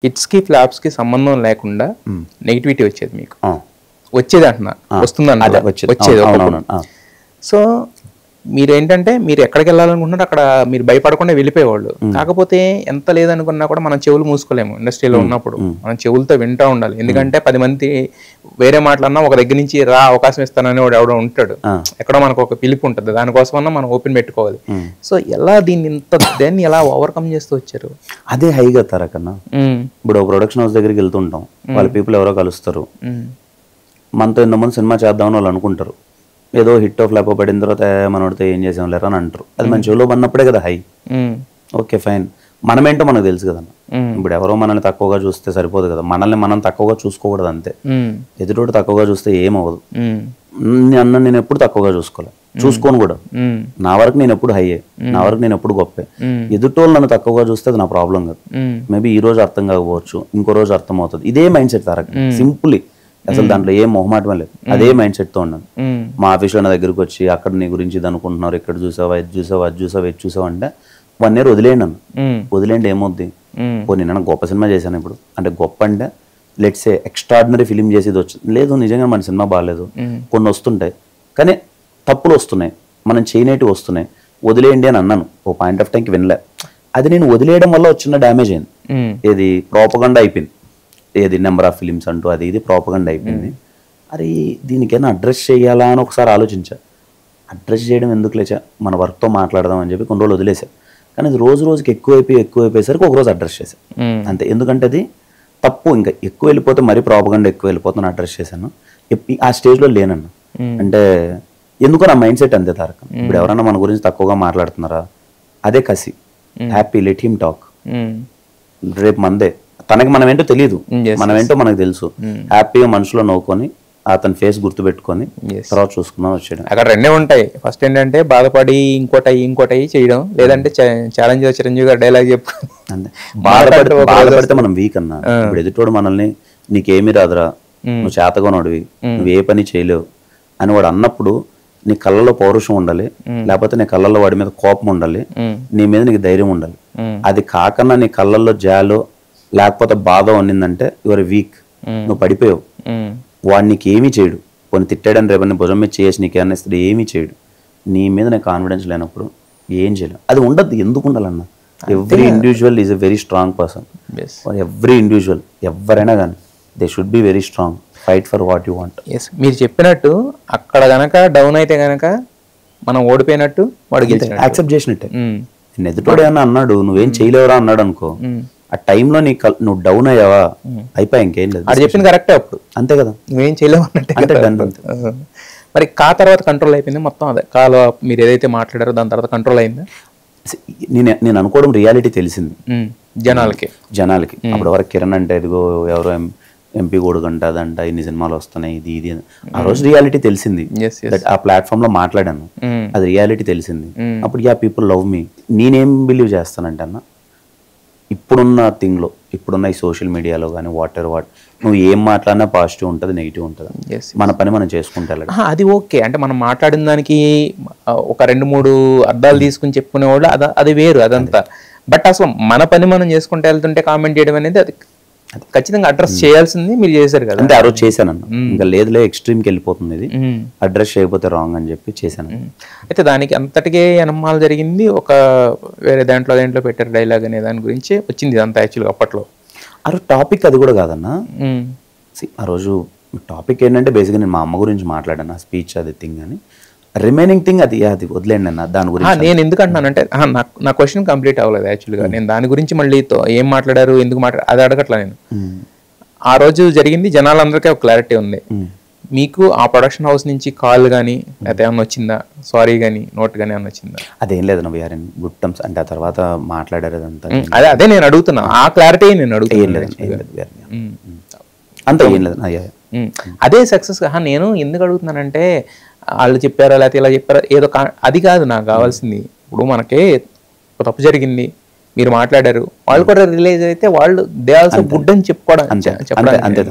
హిట్స్కి ఫ్లాప్స్కి సంబంధం లేకుండా నెగిటివిటీ వచ్చేది మీకు వచ్చేది అంటున్నా వస్తుందన్న వచ్చేది సో మీరు ఏంటంటే మీరు ఎక్కడికి వెళ్ళాలనుకుంటున్నారో అక్కడ మీరు భయపడకుండా వెళ్ళిపోయేవాళ్ళు కాకపోతే ఎంత లేదనుకున్నా కూడా మనం చెవులు మూసుకోలేము ఇండస్ట్రీలో ఉన్నప్పుడు మనం చెవులతో వింటూ ఉండాలి ఎందుకంటే 10 మంది వేరే మాటలన్నా ఒక దగ్గర నుంచి రా అవకాశం ఇస్తానని వాడు ఎవడో ఉంటాడు ఎక్కడో మనకు ఒక పిలుపు ఉంటుంది దానికోసమన్నా మనం ఓపెన్ పెట్టుకోవాలి సో ఎలా దాన్ని ఎలా ఓవర్కమ్ చేస్తూ వచ్చారు అదే హైగా తారకన్నా ఇప్పుడు ప్రొడక్షన్ హౌస్ దగ్గరికి వెళ్తుంటాం వాళ్ళ పీపుల్ ఎవరో కలుస్తారు మనతో ఇంతమంది సినిమా చేద్దామని వాళ్ళు అనుకుంటారు ఏదో హిట్ ఆఫ్ ఫ్లాప్ పడిన తర్వాత మనోడితో ఏం చేసాం లేరా అని అంటారు అది మన చెవులో పడినప్పుడే కదా హై ఓకే ఫైన్ మనమేంటో మనకు తెలుసు కదన్న ఇప్పుడు ఎవరో మనల్ని తక్కువగా చూస్తే సరిపోదు కదా మనల్ని మనం తక్కువగా చూసుకోకూడదు అంతే ఎదుటోడు తక్కువగా చూస్తే ఏమవ్వదు అన్న నేను ఎప్పుడు తక్కువగా చూసుకోను కూడా నా వరకు నేను ఎప్పుడు హైయే నా వరకు నేను ఎప్పుడు గొప్పే ఎదుటోళ్ళు నన్ను తక్కువగా చూస్తే అది నా ప్రాబ్లం కాదు మేబీ ఈ రోజు అర్థం కాకపోవచ్చు ఇంకో రోజు అర్థం అవుతుంది ఇదే మైండ్ సెట్ తారక సింపుల్లీ అసలు దాంట్లో ఏం మొహమాటమే లేదు అదే మైండ్ సెట్ తో ఉన్నాను మా ఆఫీస్లో నా దగ్గరకు వచ్చి అక్కడ నీ గురించి ఇది అనుకుంటున్నారు ఇక్కడ చూసావా ఇది చూసావా అది చూసావా ఇది చూసావా అంటే 1 year వదిలేయండి నన్ను వదిలేండి ఏమవుద్ది నేను గొప్ప సినిమా చేశాను ఇప్పుడు అంటే గొప్ప అంటే లెట్స్ ఏ ఎక్స్ట్రాడినరీ ఫిలిం చేసేది వచ్చింది లేదు నిజంగా మన సినిమా బాగాలేదు కొన్ని వస్తుంటాయి కానీ తప్పులు వస్తున్నాయి మనం చేయనేటివి వస్తున్నాయి వదిలేయండి అని అన్నాను ఓ పాయింట్ ఆఫ్ టైంకి వినలే అది నేను వదిలేయడం వల్ల వచ్చిన డ్యామేజ్ అయింది ఏది ప్రోపగండా అయిపోయింది ఏది నెంబర్ ఆఫ్ ఫిలిమ్స్ అంటూ అది ఇది ప్రోపగండా అయిపోయింది అరే దీనికైనా అడ్రస్ చేయాలా అని ఒకసారి ఆలోచించా అడ్రస్ చేయడం ఎందుకు లేచా మన వర్క్తో మాట్లాడదాం అని చెప్పి కొన్ని రోజులు వదిలేసా కానీ అది రోజు రోజుకి ఎక్కువైపోయేసరికి ఒకరోజు అడ్రస్ చేశాను అంతే ఎందుకంటే అది తప్పు ఇంకా ఎక్కువ వెళ్ళిపోతే మరీ ప్రోపగండా ఎక్కువ వెళ్ళిపోతాను అడ్రస్ చేశాను ఆ స్టేజ్లో లేనన్నా అంటే ఎందుకో నా మైండ్ సెట్ అంతే తారక ఇప్పుడు ఎవరన్నా మన గురించి తక్కువగా మాట్లాడుతున్నారా అదే కసి హ్యాపీ లెట్ హిమ్ టాక్ రేపు మందే తనకి మనం ఏంటో తెలియదు మనం ఏంటో మనకు తెలుసు హ్యాపీగా మనసులో నవ్వుకొని అతని ఫేస్ గుర్తు పెట్టుకొని తర్వాత చూసుకుందాం వచ్చేయడం అక్కడ రెండే ఉంటాయి ఫస్ట్ ఏంటంటే బాధపడి ఇంకోటి చేయడం లేదంటే ఛాలెంజ్ చిరంజీవి గారు డైలాగ్ చెప్పుకొని అంతే బాధపడితే మనం వీక్ అన్నా ఇప్పుడు ఎదుటోడు మనల్ని నీకేమీ రాదురా నువ్వు చేతగొనోడివి నువ్వు ఏ పని చేయలేవు అని వాడు అన్నప్పుడు నీ కళ్ళలో పౌరుషం ఉండాలి లేకపోతే నీ కళ్ళల్లో వాడి మీద కోపం ఉండాలి నీ మీద నీకు ధైర్యం ఉండాలి అది కాకన్నా నీ కళ్ళల్లో జాలో లేకపోతే బాధ ఉన్నిందంటే యువర్ వీక్ నువ్వు పడిపోయావు వాడు నీకు ఏమీ చేయడు కొన్ని తిట్టాడని రేపటి భుజం మీద చేసి నీకు ఏమన్నా ఇస్తాడు ఏమీ చేయడు నీ మీద నాకు కాన్ఫిడెన్స్ లేనప్పుడు ఏం చేయలేవు అది ఉండద్దు ఎందుకు ఉండాలన్న every individual is a very strong person every individual ఎవరైనా కానీ they should be very strong fight for what you want మీరు చెప్పినట్టు అక్కడ గనక డౌన్ అయితే గనక మనం ఓడిపోయినట్టు వాడు యాక్సెప్ట్ చేసినట్టే నేను ఎదుటోడు ఏమన్నా అన్నాడు నువ్వేం చేయలేవరా అన్నాడు అనుకో ఆ టైంలో నువ్వు డౌన్ అయ్యావా అయిపోయా ఇంకేం లేదు అది చెప్పింది కరెక్టే అప్పుడు అంతే కదా నువ్వేం చేయలేవు అన్నట్టు మరి తర్వాత కంట్రోల్ అయిపోయింది మొత్తం అదే కాలో మీరు ఏదైతే మాట్లాడారో దాని తర్వాత కంట్రోల్ అయిందా నేను అనుకోవడం రియాలిటీ తెలిసింది జనాలకి అప్పుడు వరకు కిరణ్ అంటే ఇదిగో ఎవరో ఎంపీ కొడుకంట అదంట ఇన్ని సినిమాలు వస్తున్నాయి ఇది ఆ రోజు రియాలిటీ తెలిసింది ఆ ప్లాట్ఫామ్ లో మాట్లాడాను అది రియాలిటీ తెలిసింది అప్పుడు యా పీపుల్ లవ్ మీ నేనేం బిలీవ్ చేస్తానంటే అన్న ఇప్పుడున్న థింగ్లో ఇప్పుడున్న ఈ సోషల్ మీడియాలో కానీ వాట్ నువ్వు ఏం మాట్లాడినా పాజిటివ్ ఉంటుంది నెగిటివ్ ఉంటుంది మన పని మనం చేసుకుంటే అది ఓకే అంటే మనం మాట్లాడిన దానికి ఒక 2-3 అర్థాలు తీసుకుని చెప్పుకునేవాళ్ళు అది వేరు అదంతా బట్ అసలు మన పని మనం చేసుకుంటే వెళ్తుంటే కామెంట్ చేయడం అనేది అది ఖచ్చితంగా అడ్రస్ చేయాల్సింది మీరు చేశారు కదా అంటే ఆ రోజు చేశానన్న ఇంకా లేదులే ఎక్స్ట్రీమ్కి వెళ్ళిపోతుంది ఇది అడ్రస్ చేయకపోతే రాంగ్ అని చెప్పి చేశాను అయితే దానికి అంతటికే అనుమానాలు జరిగింది ఒక వేరే దాంట్లో పెట్టారు డైలాగ్ అనే దాని గురించి వచ్చింది ఇదంతా యాక్చువల్గా అప్పట్లో ఆ రోజు టాపిక్ అది కూడా కాదన్న ఆ రోజు టాపిక్ ఏంటంటే బేసిక్గా నేను మా అమ్మ గురించి మాట్లాడాను ఆ స్పీచ్ అది థింగ్ అని రిమైనింగ్ థింగ్ అది వదిలేండి అన్న దాని గురించి నేను ఎందుకు అంటున్నానంటే నా క్వశ్చన్ కంప్లీట్ అవ్వలేదు యాక్చువల్గా నేను దాని గురించి మళ్ళీ ఏం మాట్లాడారు ఎందుకు అది అడగట్లా నేను ఆ రోజు జరిగింది జనాలందరికీ ఒక క్లారిటీ ఉంది మీకు ఆ ప్రొడక్షన్ హౌస్ నుంచి కాల్ కానీ లేకపోతే ఏమన్నా వచ్చిందా సారీ కానీ నోట్ కానీ ఏమన్నా వచ్చిందా అదేం లేదు నా వీఆర్ ఇన్ గుడ్ టర్మ్స్ అంటే ఆ తర్వాత మాట్లాడారు అదే నేను అడుగుతున్నా ఆ క్లారిటీ నేను అడుగుతాను అంత ఏం లేదు అదే సక్సెస్ నేను ఎందుకు అడుగుతున్నానంటే వాళ్ళు చెప్పారా లేకపోతే ఇలా చెప్పారా ఏదో అది కాదు నాకు కావాల్సింది ఇప్పుడు మనకి తప్పు జరిగింది మీరు మాట్లాడారు వాళ్ళు కూడా రిలీజ్ అయితే వాళ్ళు దే ఆల్సో గుడ్ అని చెప్పుకోవడం అంతే